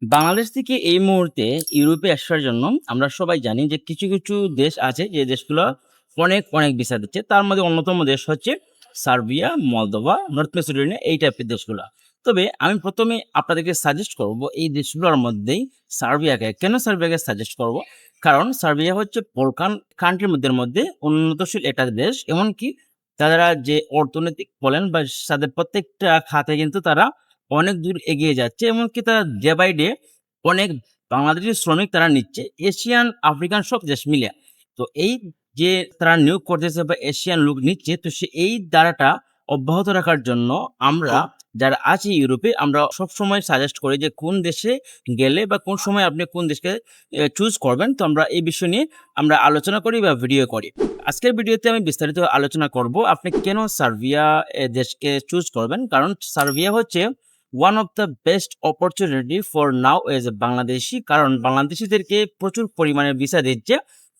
বাংলাদেশ থেকে এই মুহূর্তে ইউরোপে আসার জন্য আমরা সবাই জানি যে কিছু দেশ আছে যে দেশগুলো অনেক ভিসা দিচ্ছে। তার মধ্যে অন্যতম দেশ হচ্ছে সার্বিয়া, মলদোভা, নর্থ মেসিডোনিয়া এই টাইপের দেশগুলো। তবে আমি ১ম এ আপনাদেরকে সাজেস্ট করব এই দেশগুলোর মধ্যেই সার্বিয়াকে। কেন সার্বিয়াকে সাজেস্ট করব? কারণ সার্বিয়া হচ্ছে বলকান কান্ট্রির মধ্যে উন্নতশীল একটা দেশ। এমনকি তারা যে অর্থনৈতিক বলেন বা তাদের প্রত্যেকটা খাতে কিন্তু তারা অনেক দূর এগিয়ে যাচ্ছে। এমনকি তারা ডে বাই ডে অনেক বাংলাদেশি শ্রমিক তারা নিচ্ছে। এশিয়ান, আফ্রিকান সব দেশ মিলে। তো এই যে তারা নিয়োগ করতেছে বা এশিয়ান লোক নিচ্ছে, তো এই ধারাটা অব্যাহত রাখার জন্য আমরা যারা আছি ইউরোপে, আমরা সবসময় সাজেস্ট করি যে কোন দেশে গেলে বা কোন সময় আপনি কোন দেশকে চুজ করবেন। তো আমরা এই বিষয় নিয়ে আমরা আলোচনা করি বা ভিডিও করি। আজকের ভিডিওতে আমি বিস্তারিত আলোচনা করব আপনি কেন সার্বিয়া দেশকে চুজ করবেন। কারণ সার্বিয়া হচ্ছে one of the best opportunity for now as a Bangladeshi. কারণ বাংলাদেশীদেরকে প্রচুর পরিমাণে ভিসা দিচ্ছে।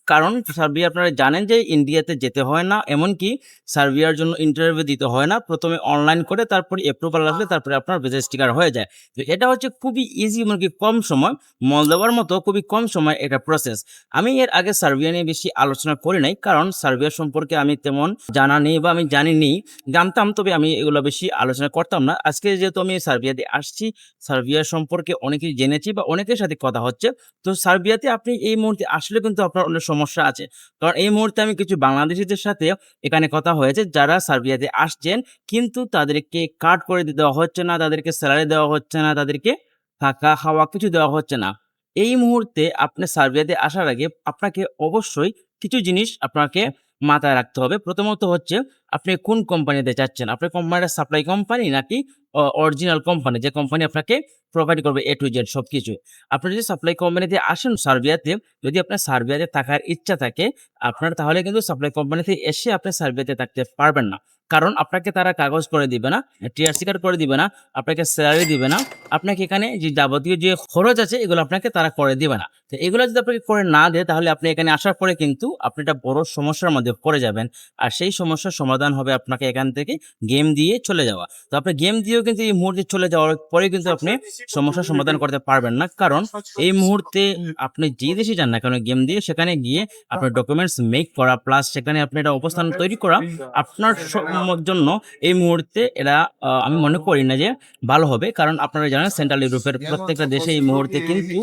কারণ সার্বিয়া আপনারা জানেন যে ইন্ডিয়াতে যেতে হয় না। এমনকি সার্বিয়ার জন্য ইন্টারভিউ দিতে হয় না। ১ম এ অনলাইন করে তারপরে অ্যাপ্রুভাল আসলে তারপরে আপনার ভিসা স্টিকার হয়ে যায়। তো এটা হচ্ছে খুবই ইজি, এমনকি কম সময়। মলদোভার মতো খুবই কম সময় এটা প্রসেস। আমি এর আগে সার্বিয়া নিয়ে বেশি আলোচনা করি নাই। কারণ সার্বিয়া সম্পর্কে আমি তেমন জানা নেই বা আমি জানিনি। জানতাম, তবে আমি এগুলো বেশি আলোচনা করতাম না। আজকে যেহেতু আমি সার্বিয়াতে আসছি, সার্বিয়া সম্পর্কে অনেক কিছু জেনেছি বা অনেকের সাথে কথা হচ্ছে। তো সার্বিয়াতে আপনি এই মুহূর্তে আসলে কিন্তু আপনার অনেক সমস্যা আছে। কারণ এই মুহূর্তে আমি কিছু বাংলাদেশীদের সাথে এখানে কথা হয়েছে যারা সার্বিয়াতে আসছেন, কিন্তু তাদেরকে কার্ড করে দেওয়া হচ্ছে না, তাদেরকে সেলারি দেওয়া হচ্ছে না, তাদেরকে থাকা, খাওয়া কিছু দেওয়া হচ্ছে না। এই মুহূর্তে আপনি সার্বিয়াতে আসার আগে আপনাকে অবশ্যই কিছু জিনিস আপনাকে মাথায় রাখতে হবে। প্রথমত হচ্ছে আপনি কোন কোম্পানিতে চাচ্ছেন? আপনার কোম্পানিটা সাপ্লাই কোম্পানি নাকি অরিজিনাল কোম্পানি, যে কোম্পানি আপনাকে প্রোভাইড করবে A to Z সবকিছু। আপনি যদি সাপ্লাই কোম্পানিতে আসেন সার্বিয়াতে, যদি আপনার সার্বিয়াতে থাকার ইচ্ছা থাকে, আপনার তাহলে কিন্তু সাপ্লাই কোম্পানিতে এসে আপনি সার্বিয়াতে থাকতে পারবেন না। কারণ আপনাকে তারা কাগজ করে দিবে না, টিআরসি কার্ড করে দিবে না, আপনাকে সেলারি দিবে না। আপনাকে এখানে যে যাবতীয় যে খরচ আছে এগুলো আপনাকে তারা করে দিবে না। তো এগুলো যদি আপনাকে করে না দেয়, তাহলে আপনি এখানে আসার পরে কিন্তু আপনি একটা বড় সমস্যার মধ্যে পড়ে যাবেন। আর সেই সমস্যার সমাধান হবে আপনাকে এখান থেকে গেম দিয়ে চলে যাওয়া। তো আপনি গেম দিয়েও কিন্তু এই মুহূর্তে চলে যাওয়ার পরে কিন্তু আপনি সমস্যার সমাধান করতে পারবেন না। কারণ এই মুহূর্তে আপনি যে দেশে যান না কেন গেম দিয়ে, সেখানে গিয়ে আপনার ডকুমেন্টস মেক করা প্লাস সেখানে আপনি একটা অবস্থান তৈরি করা আপনার জন্য এই মুহূর্তে এটা আমি মনে করি না যে ভালো হবে। কারণ আপনারা জানেন সেন্ট্রাল ইউরোপের প্রত্যেকটা দেশে এই মুহূর্তে কিন্তু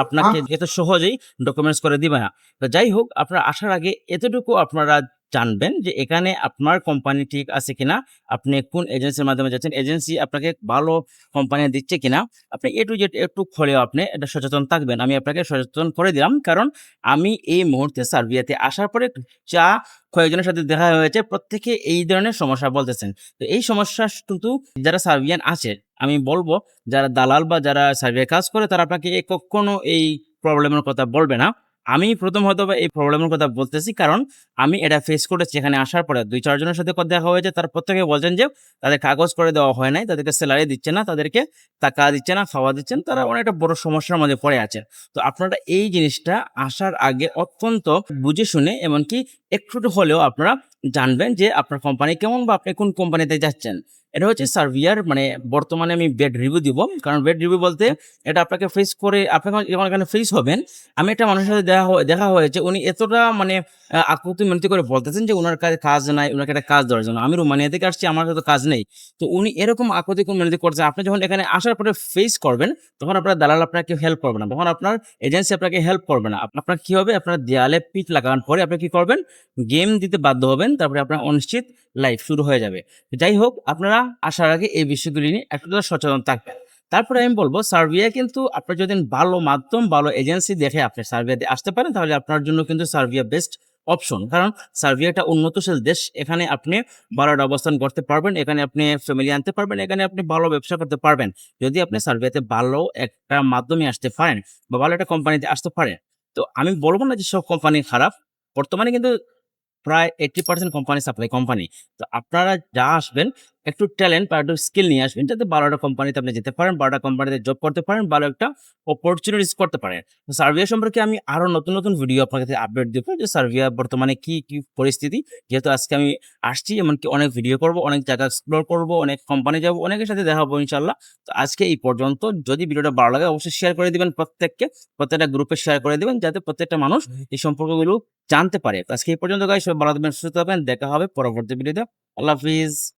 আপনাকে এত সহজেই ডকুমেন্টস করে দিবে না। তো যাই হোক, আপনারা আসার আগে এতটুকু আপনারা জানবেন যে এখানে আপনার কোম্পানি ঠিক আছে কিনা, আপনি কোন এজেন্সির মাধ্যমে যাচ্ছেন, এজেন্সি আপনাকে ভালো কোম্পানি দিচ্ছে কিনা। আপনি A to Z একটু হলেও আপনি এটা সচেতন থাকবেন। আমি আপনাকে সচেতন করে দিলাম। কারণ আমি এই মুহূর্তে সার্বিয়াতে আসার পরে যা কয়েকজনের সাথে দেখা হয়েছে, প্রত্যেকে এই ধরনের সমস্যা বলতেছেন। তো এই সমস্যা কিন্তু যারা সার্বিয়ান আছে, আমি বলব যারা দালাল বা যারা সার্বিয়ায় কাজ করে তারা আপনাকে কখনো এই প্রবলেমের কথা বলবে না। আমি ১ম হয়তোবা এই প্রবলেমের কথা বলতেছি, কারণ আমি এটা ফেস করেছি। এখানে আসার পরে ২-৪ জনের সাথে দেখা হয়েছে। তারা প্রত্যেকে বলছেন যে তাদের কাগজ করে দেওয়া হয় নাই, তাদেরকে সেলারি দিচ্ছে না, তাদেরকে টাকা দিচ্ছে না, খাওয়া দিচ্ছেন। তারা অনেকটা বড় সমস্যার মধ্যে পড়ে আছে। তো আপনারা এই জিনিসটা আসার আগে অত্যন্ত বুঝে শুনে, এমনকি একটু হলেও আপনারা জানবেন যে আপনার কোম্পানি কেমন বা আপনি কোন কোম্পানিতে যাচ্ছেন। এটা হচ্ছে সার্বিয়ার বর্তমানে আমি ব্যাড রিভিউ দিব। কারণ ব্যাড রিভিউ বলতে এটা আপনাকে ফেস করে আপনি যখন এখানে ফেস হবেন, আমি একটা মানুষের সাথে দেখা হয়েছে। উনি এতটা আকুতি মিনতি করে বলতেছেন যে উনার কাছে কাজ নাই, উনাকে একটা কাজ দেওয়ার জন্য। আমি রোমানিয়া থেকে আসছি, আমার কাছে তো কাজ নেই। তো উনি এরকম আকুতি মিনতি করছেন। আপনি যখন এখানে আসার পরে ফেস করবেন, তখন আপনার দালাল আপনাকে হেল্প করবে না। তখন আপনার এজেন্সি আপনাকে হেল্প করবে না। আপনার কি হবে? আপনার দেয়ালে পিঠ লাগানোর পরে আপনি কি করবেন? গেম দিতে বাধ্য হবেন। তারপরে আপনার অনিশ্চিত লাইফ শুরু হয়ে যাবে। যাই হোক, আপনারা আসার আগে এই বিষয়গুলি নিয়ে একটু সচেতন থাকবেন। তারপরে আমি বলব সার্বিয়া কিন্তু আপনার যদি ভালো মাধ্যম, ভালো এজেন্সি দেখে আপনি সার্বিয়াতে আসতে পারেন, তাহলে আপনার জন্য কিন্তু সার্বিয়া বেস্ট অপশন। কারণ সার্বিয়া একটা উন্নতশীল দেশ। এখানে আপনি ভালো একটা অবস্থান করতে পারবেন। এখানে আপনি ফ্যামিলি আনতে পারবেন। এখানে আপনি ভালো ব্যবসা করতে পারবেন। যদি আপনি সার্বিয়াতে ভালো একটা মাধ্যমে আসতে পারেন বা ভালো একটা কোম্পানিতে আসতে পারেন। তো আমি বলব না যে সব কোম্পানি খারাপ। বর্তমানে কিন্তু প্রায় 80% কোম্পানি সাপ্লাই কোম্পানি। তো আপনারা যা আসবেন একটু ট্যালেন্ট বা একটু স্কিল নিয়ে আসবেন যাতে ভালো একটা কোম্পানিতে আপনি যেতে পারেন, ভালো একটা কোম্পানিতে জব করতে পারেন, ভালো একটা অপরচুনিটিস করতে পারেন। তো সার্বিয়া সম্পর্কে আমি আরো নতুন ভিডিও আপনাকে আপডেট দেব যে সার্বিয়া বর্তমানে কি পরিস্থিতি। যেহেতু আজকে আমি আসছি এমনকি অনেক ভিডিও করব, অনেক জায়গা এক্সপ্লোর করব, অনেক কোম্পানি যাব, অনেকের সাথে দেখা হবো ইনশাআল্লাহ। তো আজকে এই পর্যন্ত। যদি ভিডিওটা ভালো লাগে অবশ্যই শেয়ার করে দিবেন প্রত্যেককে, প্রত্যেকটা গ্রুপে শেয়ার করে দিবেন যাতে প্রত্যেকটা মানুষ এই সম্পর্কগুলো জানতে পারে। তো আজকে এই পর্যন্ত গাইস, সবাই ভালো থাকবেন, সুস্থ থাকবেন। দেখা হবে পরবর্তী ভিডিওতে। আল্লাহ হাফিজ।